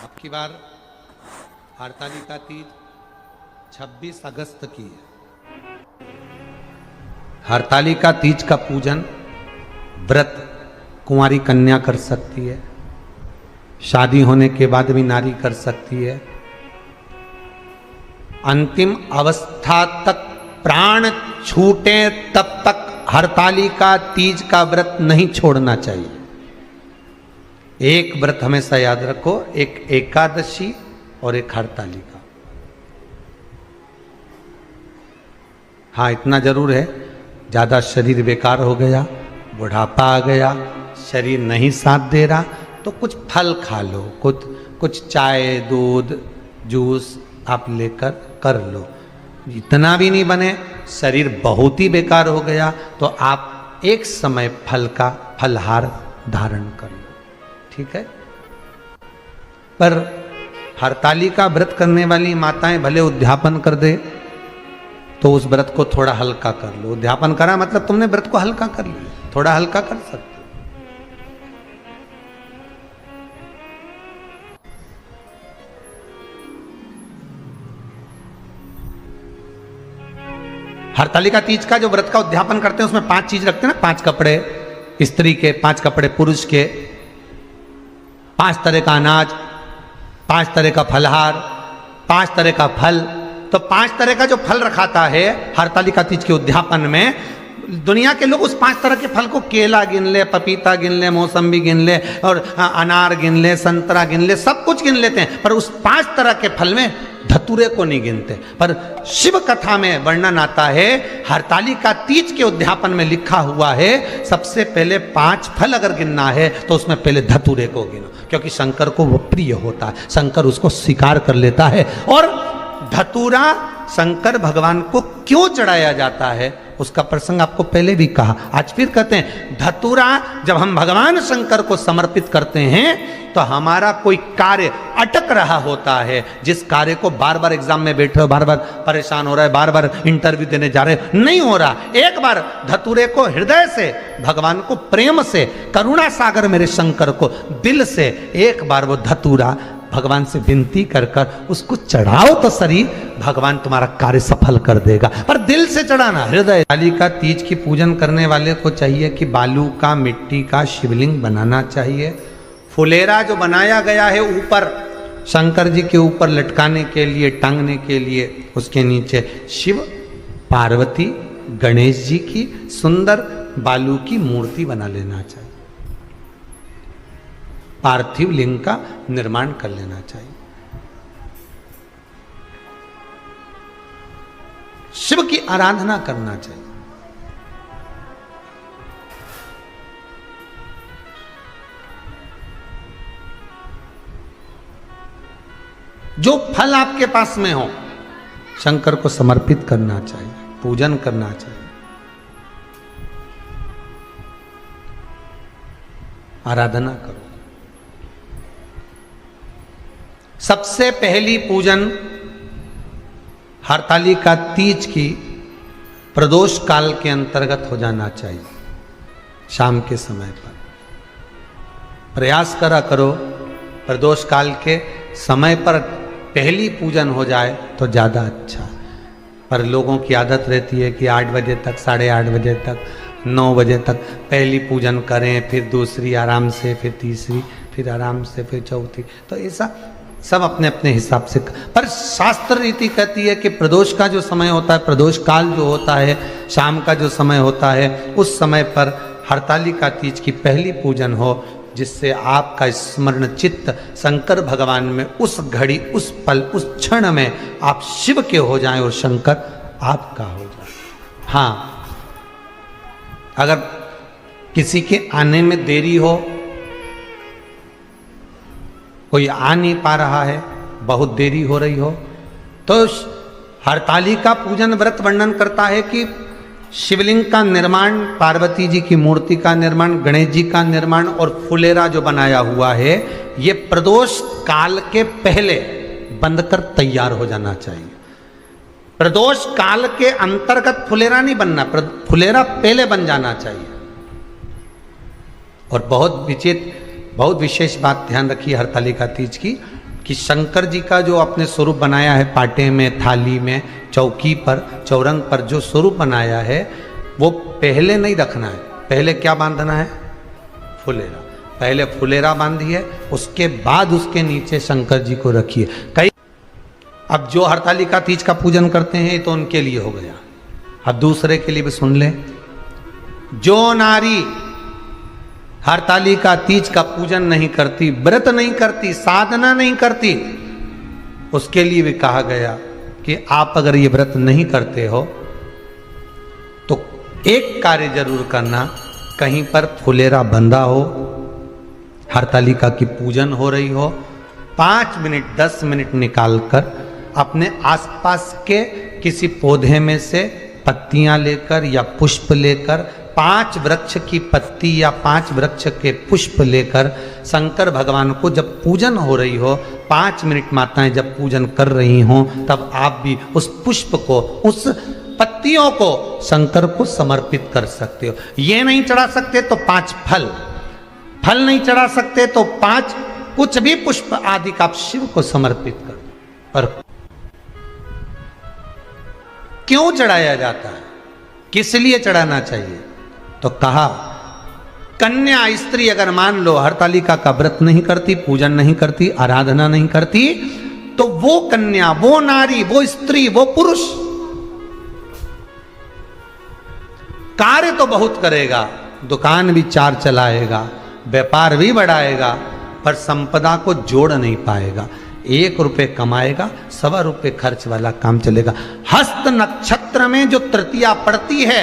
अब की बार हरतालिका तीज 26 अगस्त की है। हरतालिका तीज का पूजन व्रत कुंवारी कन्या कर सकती है, शादी होने के बाद भी नारी कर सकती है। अंतिम अवस्था तक प्राण छूटे तब तक हरतालिका तीज का व्रत नहीं छोड़ना चाहिए। एक व्रत हमेशा याद रखो, एक एकादशी और एक हरतालिका। हाँ, इतना जरूर है, ज्यादा शरीर बेकार हो गया, बुढ़ापा आ गया, शरीर नहीं साथ दे रहा, तो कुछ फल खा लो, कुछ चाय दूध जूस आप लेकर कर लो। इतना भी नहीं बने, शरीर बहुत ही बेकार हो गया, तो आप एक समय फल का फलहार धारण कर लो, ठीक है। पर हरतालिका व्रत करने वाली माताएं भले उद्यापन कर दे तो उस व्रत को थोड़ा हल्का कर लो। उद्यापन करा मतलब तुमने व्रत को हल्का कर लिया, थोड़ा हल्का कर सकते। हरतालिका तीज का जो व्रत का उद्यापन करते हैं उसमें 5 चीज रखते हैं ना, 5 कपड़े स्त्री के, 5 कपड़े पुरुष के, 5 तरह का अनाज, 5 तरह का फलहार, 5 तरह का फल। तो 5 तरह का जो फल रखाता है हरतालिका तीज के उद्यापन में, दुनिया के लोग उस 5 तरह के फल को केला गिन ले, पपीता गिन ले, मौसम्बी गिन ले और अनार गिन ले, संतरा गिन ले, सब कुछ गिन लेते हैं, पर उस 5 तरह के फल में धतूरे को नहीं गिनते। पर शिव कथा में वर्णन आता है, हरतालिका तीज के उद्यापन में लिखा हुआ है, सबसे पहले 5 फल अगर गिनना है तो उसमें पहले धतूरे को गिनो, क्योंकि शंकर को वो प्रिय होता है, शंकर उसको स्वीकार कर लेता है। और धतूरा शंकर भगवान को क्यों चढ़ाया जाता है उसका प्रसंग आपको पहले भी कहा, आज फिर कहते हैं। धतूरा जब हम भगवान शंकर को समर्पित करते हैं तो हमारा कोई कार्य अटक रहा होता है, जिस कार्य को बार बार एग्जाम में बैठे हो, बार बार परेशान हो रहा है, बार बार इंटरव्यू देने जा रहे हो, नहीं हो रहा, एक बार धतूरे को हृदय से, भगवान को प्रेम से, करुणा सागर मेरे शंकर को दिल से एक बार वो धतूरा भगवान से विनती कर कर उसको चढ़ाओ तो सही, भगवान तुम्हारा कार्य सफल कर देगा। पर दिल से चढ़ाना, हृदय। हरतालिका तीज की पूजन करने वाले को चाहिए कि बालू का, मिट्टी का शिवलिंग बनाना चाहिए। फुलेरा जो बनाया गया है ऊपर शंकर जी के ऊपर लटकाने के लिए, टांगने के लिए, उसके नीचे शिव पार्वती गणेश जी की सुंदर बालू की मूर्ति बना लेना चाहिए, पार्थिव लिंग का निर्माण कर लेना चाहिए। शिव की आराधना करना चाहिए। जो फल आपके पास में हो शंकर को समर्पित करना चाहिए, पूजन करना चाहिए, आराधना करो। सबसे पहली पूजन हरतालिका तीज की प्रदोष काल के अंतर्गत हो जाना चाहिए, शाम के समय पर। प्रयास करा करो प्रदोष काल के समय पर पहली पूजन हो जाए तो ज़्यादा अच्छा। पर लोगों की आदत रहती है कि 8 बजे तक, 8:30 बजे तक, 9 बजे तक पहली पूजन करें, फिर दूसरी आराम से, फिर तीसरी, फिर आराम से, फिर चौथी। तो ऐसा सब अपने अपने हिसाब से। पर शास्त्र रीति कहती है कि प्रदोष का जो समय होता है, प्रदोष काल जो होता है, शाम का जो समय होता है, उस समय पर हरतालिका तीज की पहली पूजन हो, जिससे आपका स्मरण चित्त शंकर भगवान में उस घड़ी, उस पल, उस क्षण में आप शिव के हो जाएं और शंकर आपका हो जाए। हाँ, अगर किसी के आने में देरी हो, कोई आ नहीं पा रहा है, बहुत देरी हो रही हो, तो हरतालिका पूजन व्रत वर्णन करता है कि शिवलिंग का निर्माण, पार्वती जी की मूर्ति का निर्माण, गणेश जी का निर्माण और फुलेरा जो बनाया हुआ है, ये प्रदोष काल के पहले बनकर तैयार हो जाना चाहिए। प्रदोष काल के अंतर्गत फुलेरा नहीं बनना, फुलेरा पहले बन जाना चाहिए। और बहुत विशेष बात ध्यान रखिए हरतालिका तीज की, कि शंकर जी का जो आपने स्वरूप बनाया है, पाटे में, थाली में, चौकी पर, चौरंग पर जो स्वरूप बनाया है, वो पहले नहीं रखना है। पहले क्या बांधना है? फुलेरा। पहले फुलेरा बांधिए, उसके बाद उसके नीचे शंकर जी को रखिए। कई अब जो हरतालिका तीज का पूजन करते हैं तो उनके लिए हो गया, अब दूसरे के लिए भी सुन ले। जो नारी हरतालिका तीज का पूजन नहीं करती, व्रत नहीं करती, साधना नहीं करती, उसके लिए भी कहा गया कि आप अगर ये व्रत नहीं करते हो तो एक कार्य जरूर करना, कहीं पर फुलेरा बंधा हो, हरतालिका की पूजन हो रही हो, 5 मिनट 10 मिनट निकालकर अपने आसपास के किसी पौधे में से पत्तियां लेकर या पुष्प लेकर, 5 वृक्ष की पत्ती या 5 वृक्ष के पुष्प लेकर शंकर भगवान को जब पूजन हो रही हो, 5 मिनट माताएं जब पूजन कर रही हों, तब आप भी उस पुष्प को, उस पत्तियों को शंकर को समर्पित कर सकते हो। ये नहीं चढ़ा सकते तो 5 फल, फल नहीं चढ़ा सकते तो 5 कुछ भी पुष्प आदि का आप शिव को समर्पित कर। पर क्यों चढ़ाया जाता है, किस लिए चढ़ाना चाहिए? तो कहा कन्या स्त्री अगर मान लो हरतालिका का व्रत नहीं करती, पूजन नहीं करती, आराधना नहीं करती, तो वो कन्या, वो नारी, वो स्त्री, वो पुरुष कार्य तो बहुत करेगा, दुकान भी 4 चलाएगा, व्यापार भी बढ़ाएगा, पर संपदा को जोड़ नहीं पाएगा। 1 रुपये कमाएगा, 1.25 रुपये खर्च वाला काम चलेगा। हस्त नक्षत्र में जो तृतीया पड़ती है,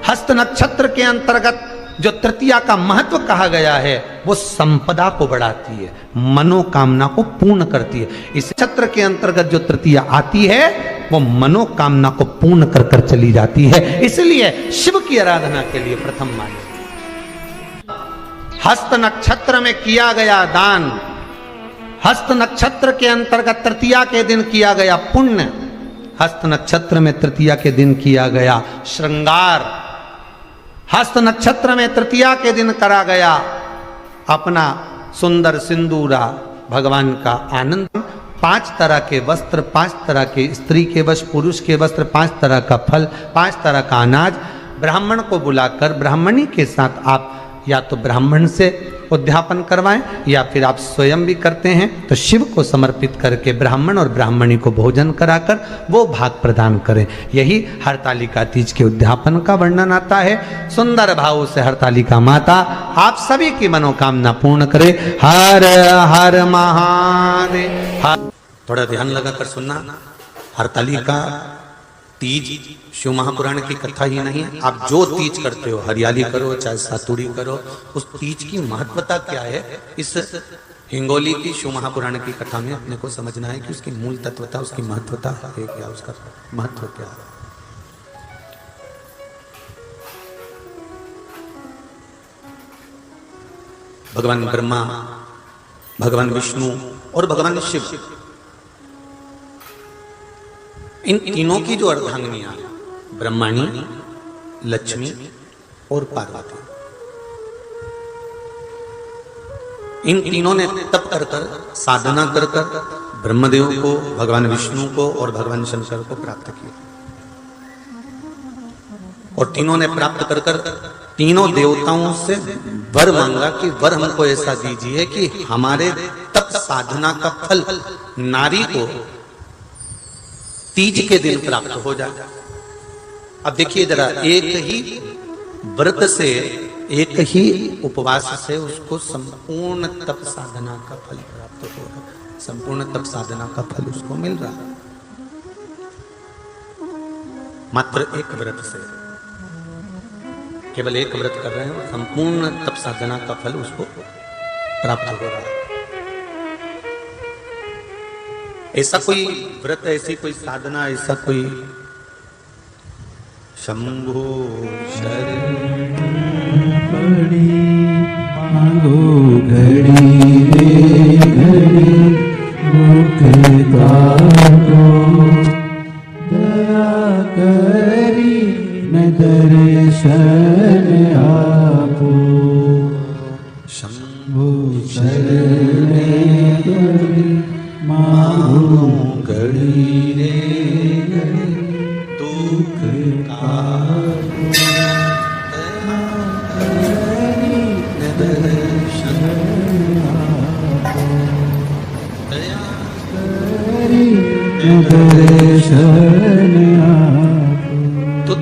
हस्त नक्षत्र के अंतर्गत जो तृतीया का महत्व कहा गया है, वो संपदा को बढ़ाती है, मनोकामना को पूर्ण करती है। इस नक्षत्र के अंतर्गत जो तृतीया आती है वो मनोकामना को पूर्ण कर कर चली जाती है। इसलिए शिव की आराधना के लिए प्रथम माने। हस्त नक्षत्र में किया गया दान, हस्त नक्षत्र के अंतर्गत तृतीया के दिन किया गया पुण्य, हस्त नक्षत्र में तृतीया के दिन किया गया श्रृंगार, हस्त नक्षत्र में तृतीया के दिन करा गया अपना सुंदर सिंदूरा, भगवान का आनंद, 5 तरह के वस्त्र, 5 तरह के स्त्री के वस्त्र, पुरुष के वस्त्र, 5 तरह का फल, 5 तरह का अनाज, ब्राह्मण को बुलाकर ब्राह्मणी के साथ आप या तो ब्राह्मण से उद्यापन करवाएं या फिर आप स्वयं भी करते हैं तो शिव को समर्पित करके ब्राह्मण और ब्राह्मणी को भोजन कराकर वो भाग प्रदान करें। यही हरतालिका तीज के उद्यापन का वर्णन आता है। सुंदर भाव से हरतालिका माता आप सभी की मनोकामना पूर्ण करे। हर हर महादेव। थोड़ा ध्यान लगाकर सुनना। हरतालिका तीज शिव महापुराण की कथा ही नहीं है, आप जो तीज करते हो, हरियाली करो चाहे सातुड़ी करो, उस तीज की महत्वता क्या है, इस हिंगोली की शिव महापुराण की कथा में अपने को समझना है कि उसकी मूल तत्वता, उसकी महत्वता है क्या, उसका महत्व क्या है। भगवान ब्रह्मा, भगवान विष्णु और भगवान शिव, इन तीनों की जो अर्धांगिनियां, ब्रह्माणी, लक्ष्मी और पार्वती, इन तीनों ने तप कर कर, साधना कर कर ब्रह्मदेव को, भगवान विष्णु को और भगवान शंकर को प्राप्त किया। और तीनों ने प्राप्त कर कर तीनों देवताओं से वर मांगा कि वर हमको ऐसा दीजिए कि हमारे तप साधना का फल नारी को तीज के दिन प्राप्त हो जाए। अब देखिए जरा, एक ही व्रत से, एक ही उपवास से उसको संपूर्ण तप साधना का फल प्राप्त हो रहा है, संपूर्ण तप साधना का फल उसको मिल रहा है मात्र एक व्रत से। केवल एक व्रत कर रहे हैं और संपूर्ण तप साधना का फल उसको प्राप्त हो रहा है। ऐसा कोई व्रत, ऐसी कोई साधना, ऐसा कोई शंभो शरण पड़ी मांगो घड़ी रे घड़ी मुख काटो, दया करी न दर्शन आपो, शंभो शरण मांगो घड़ी रे घड़ी दुख का दर्शन तो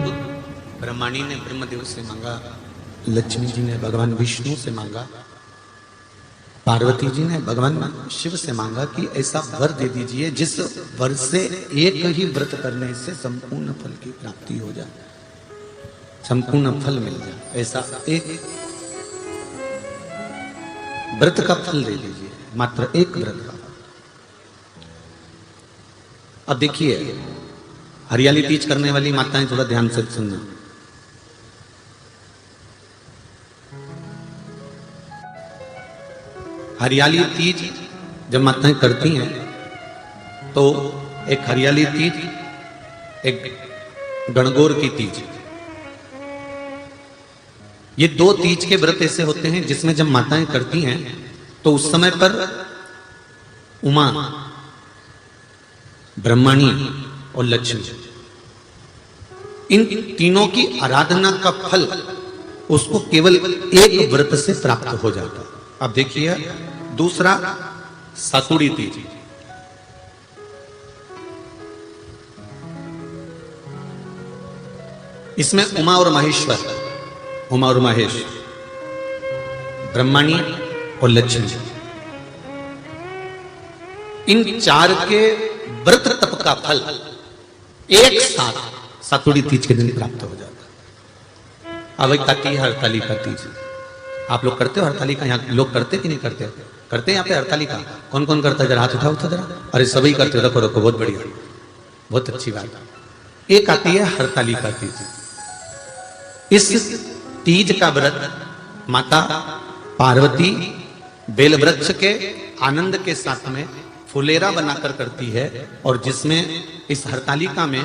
ब्रह्माणी ने ब्रह्मदेव से मांगा, लक्ष्मी जी ने भगवान विष्णु से मांगा, पार्वती जी ने भगवान शिव से मांगा कि ऐसा वर दे दीजिए जिस वर से एक ही व्रत करने से संपूर्ण फल की प्राप्ति हो जाए, संपूर्ण फल मिल जाए। ऐसा एक व्रत का फल दे दीजिए, मात्र एक व्रत का। अब देखिए, हरियाली तीज करने वाली माताएं थोड़ा ध्यान से सुनना। हरियाली तीज जब माताएं करती हैं तो एक हरियाली तीज, एक गणगौर की तीज, ये दो तीज के व्रत ऐसे होते हैं जिसमें जब माताएं करती हैं तो उस समय पर उमा, ब्रह्मणी और लक्ष्मी, इन तीनों की आराधना का फल उसको केवल एक व्रत से प्राप्त हो जाता है। अब देखिए दूसरा सातुड़ी तीज। इसमें उमा और महेश्वर, उमा और महेश, ब्रह्मणी और लक्ष्मी, इन चार के व्रत तप का फल एक साथ सातुड़ी तीज के दिन प्राप्त हो जाता है। अब एक आती है हरतालिका तीज। आप लोग करते हो हरतालिका? यहाँ लोग करते कि नहीं करते? करते हैं यहाँ पे हरतालिका? कौन कौन करता है? जरा हाथ उठाओ तो जरा। अरे सभी करते हो, रखो रखो, बहुत बढ़िया, बहुत अच्छी बात। एक आती है हरतालिका तीज। इस तीज का व्रत माता पार्वती बेलवृक्ष के आनंद के साथ में फुलेरा बनाकर करती है, और जिसमें इस हरतालिका में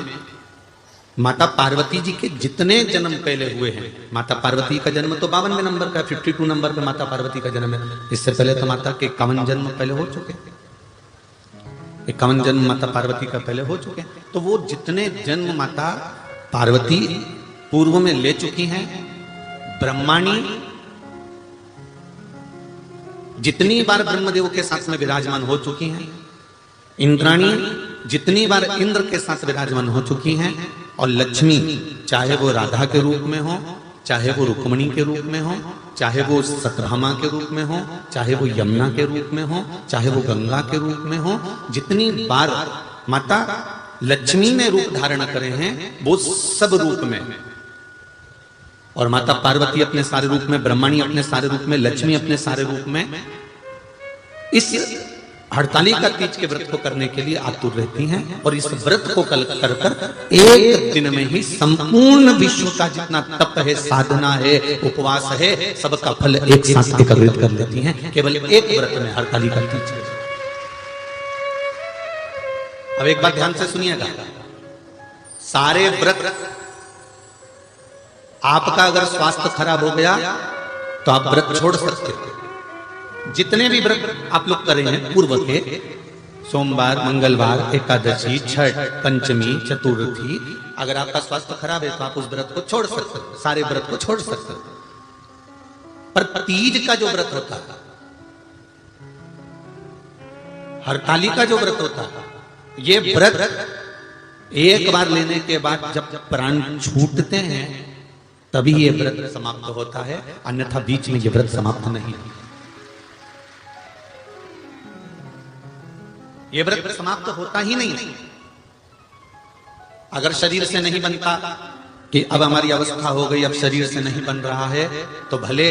माता पार्वती जी के जितने जन्म पहले हुए हैं, माता पार्वती का जन्म तो 52वें नंबर का, 52 नंबर पे माता पार्वती का जन्म है। इससे पहले तो माता के 51 जन्म पहले हो चुके, 51 जन्म माता पार्वती का पहले हो चुके। तो वो जितने जन्म माता पार्वती पूर्व में ले चुकी हैं, ब्रह्माणी जितनी बार ब्रह्मदेव के साथ में विराजमान हो चुकी हैं, इंद्राणी जितनी बार इंद्र के साथ विराजमान हो चुकी हैं, और लक्ष्मी चाहे वो राधा के रूप में हो, चाहे वो रुक्मणी के रूप में हो, चाहे वो सतभामा के रूप में हो, चाहे वो यमुना के रूप में हो, चाहे वो गंगा के रूप में हो, जितनी बार माता लक्ष्मी ने रूप धारण करे हैं वो सब रूप में, और माता पार्वती अपने सारे रूप में, ब्रह्मणी अपने सारे रूप में, लक्ष्मी अपने सारे रूप में इस हरतालिका तीज के व्रत को करने के लिए आतुर रहती हैं। और इस व्रत को कर कर एक दिन में ही संपूर्ण विश्व का जितना तप है, साधना है, उपवास है, सबका फल एक साथ एकत्रित कर लेती हैं केवल एक व्रत में, हरतालिका तीज। अब एक बात ध्यान से सुनिएगा, सारे व्रत, आपका अगर स्वास्थ्य खराब हो गया तो आप व्रत छोड़ सकते हो। जितने भी व्रत आप लोग कर रहे हैं पूर्व के, सोमवार, मंगलवार, एकादशी, छठ, पंचमी, चतुर्थी, अगर आपका स्वास्थ्य खराब है तो आप उस व्रत को छोड़ सकते हो, सारे व्रत को छोड़ सकते हो। पर तीज का जो व्रत होता है, हरतालिका जो व्रत होता है, ये व्रत एक बार लेने के बाद जब प्राण छूटते हैं तभी ये व्रत समाप्त होता है, अन्यथा बीच में ये व्रत समाप्त नहीं। ये व्रत समाप्त होता ही नहीं। अगर शरीर से नहीं बनता कि अब हमारी अवस्था हो गई, अब शरीर से नहीं बन रहा है, तो भले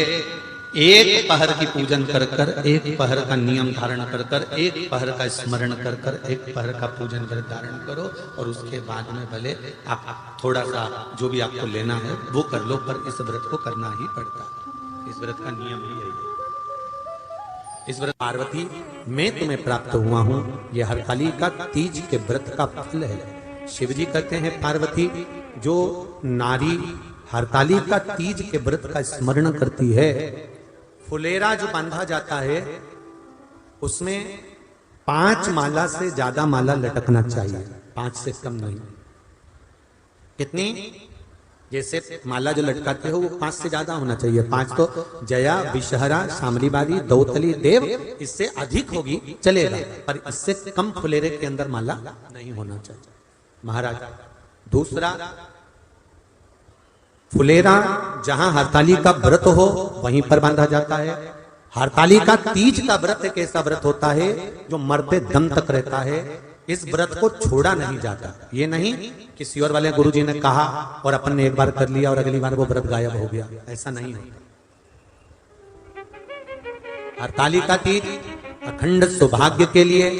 एक पहर की पूजन कर कर, एक पहर का नियम धारण कर कर, एक पहर का स्मरण कर कर, एक पहर का पूजन व्रत धारण करो, और उसके बाद में भले आप थोड़ा सा जो भी आपको लेना है वो कर लो, पर इस व्रत को करना ही पड़ता है। इस व्रत का नियम ही यही है। इस व्रत पार्वती मैं तुम्हें प्राप्त हुआ हूं, यह हरतालिका तीज के व्रत का फल है। शिव जी कहते हैं पार्वती, जो नारी हरतालिका तीज के व्रत का स्मरण करती है, फुलेरा जो बांधा जाता है उसमें 5 माला से ज्यादा माला लटकना चाहिए, 5 से कम नहीं। कितनी? जैसे माला जो लटकाते हो वो 5 से ज्यादा होना चाहिए। 5 तो जया, विषहरा, शामलीबारी, दौतली, देव, इससे अधिक होगी चलेगा, पर इससे कम फुलेरे के अंदर माला नहीं होना चाहिए महाराज। दूसरा, फुलेरा जहां हरताली का व्रत हो वहीं पर बांधा जाता है। हरताली का तीज का व्रत एक ऐसा व्रत होता है जो मरते दम तक रहता है। इस व्रत को छोड़ा नहीं जाता। ये नहीं किसी और वाले गुरुजी ने कहा और अपन ने एक बार कर लिया और अगली बार वो व्रत गायब हो गया, ऐसा नहीं होता। हरताली का तीज अखंड सौभाग्य के लिए,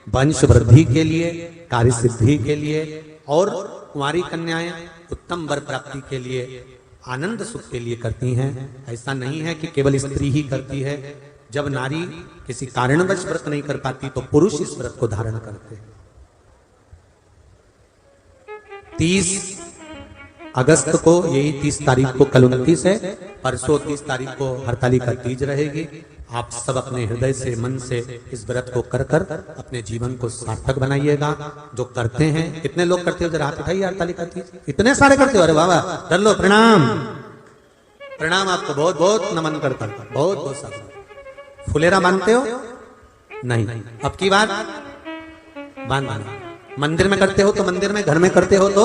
वंश वृद्धि के लिए, कार्य सिद्धि के लिए और कुंवारी कन्याएं उत्तम वर प्राप्ति के लिए, आनंद सुख के लिए करती हैं। ऐसा नहीं है कि केवल स्त्री ही करती है। जब नारी किसी कारणवश व्रत नहीं कर पाती तो पुरुष इस व्रत को धारण करते हैं। 30 अगस्त को, यही 30 तारीख को, कल 29 है, परसों 30 तारीख को हरताली का तीज रहेगी। आप सब अपने हृदय से, मन से इस व्रत को कर कर अपने जीवन को सार्थक बनाइएगा। जो करते हैं, कितने लोग करते हो जरा हाथ उठाइए हरताली का तीज। इतने सारे करते हो, अरे बाबा कर लो, प्रणाम प्रणाम, आपको बहुत बहुत नमन करता हूं, बहुत बहुत सारा। फुलेरा बांधते हो? नहीं, अब की बार बांधना। मंदिर में करते हो तो मंदिर में, घर में करते हो तो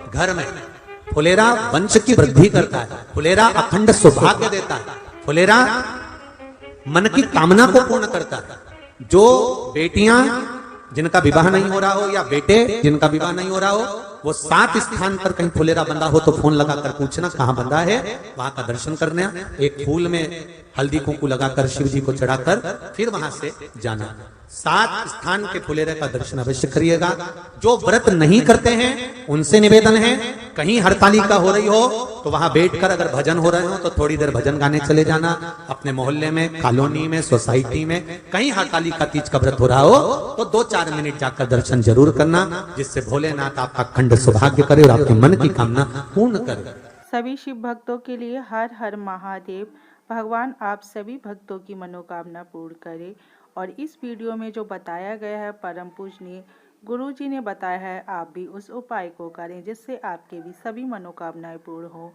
घर में। फुलेरा वंश की वृद्धि करता है, फुलेरा अखंड सौभाग्य देता है, फुलेरा मन की कामना को पूर्ण करता है। जो बेटियां जिनका विवाह नहीं हो रहा हो या बेटे जिनका विवाह नहीं हो रहा हो, वो 7 स्थान पर कहीं फुलेरा बंधा हो तो फोन लगाकर पूछना कहां बंधा है, वहां का दर्शन करना। एक फूल में हल्दी कुंकू लगाकर शिव जी को चढ़ाकर फिर वहां से जाना। 7 स्थान के फुलेरे का दर्शन अवश्य करिएगा। जो व्रत नहीं करते हैं उनसे निवेदन है, कहीं हरताली का हो रही हो तो वहां बैठकर अगर भजन हो रहे हो तो थोड़ी देर भजन गाने चले जाना। अपने मोहल्ले में, कॉलोनी में, सोसाइटी में कहीं हरताली का तीज का व्रत हो रहा हो तो 2-4 मिनट जाकर दर्शन जरूर करना, जिससे भोलेनाथ आपका अखंड सौभाग्य करे और आपके मन की कामना पूर्ण करे। सभी शिव भक्तों के लिए हर हर महादेव। भगवान आप सभी भक्तों की मनोकामना पूर्ण करे। और इस वीडियो में जो बताया गया है परम पूजनीय गुरुजी ने बताया है, आप भी उस उपाय को करें जिससे आपके भी सभी मनोकामनाएं पूर्ण हो।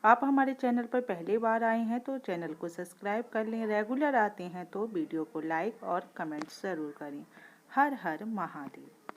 आप हमारे चैनल पर पहली बार आए हैं तो चैनल को सब्सक्राइब कर लें। रेगुलर आते हैं तो वीडियो को लाइक और कमेंट्स ज़रूर करें। हर हर महादेव।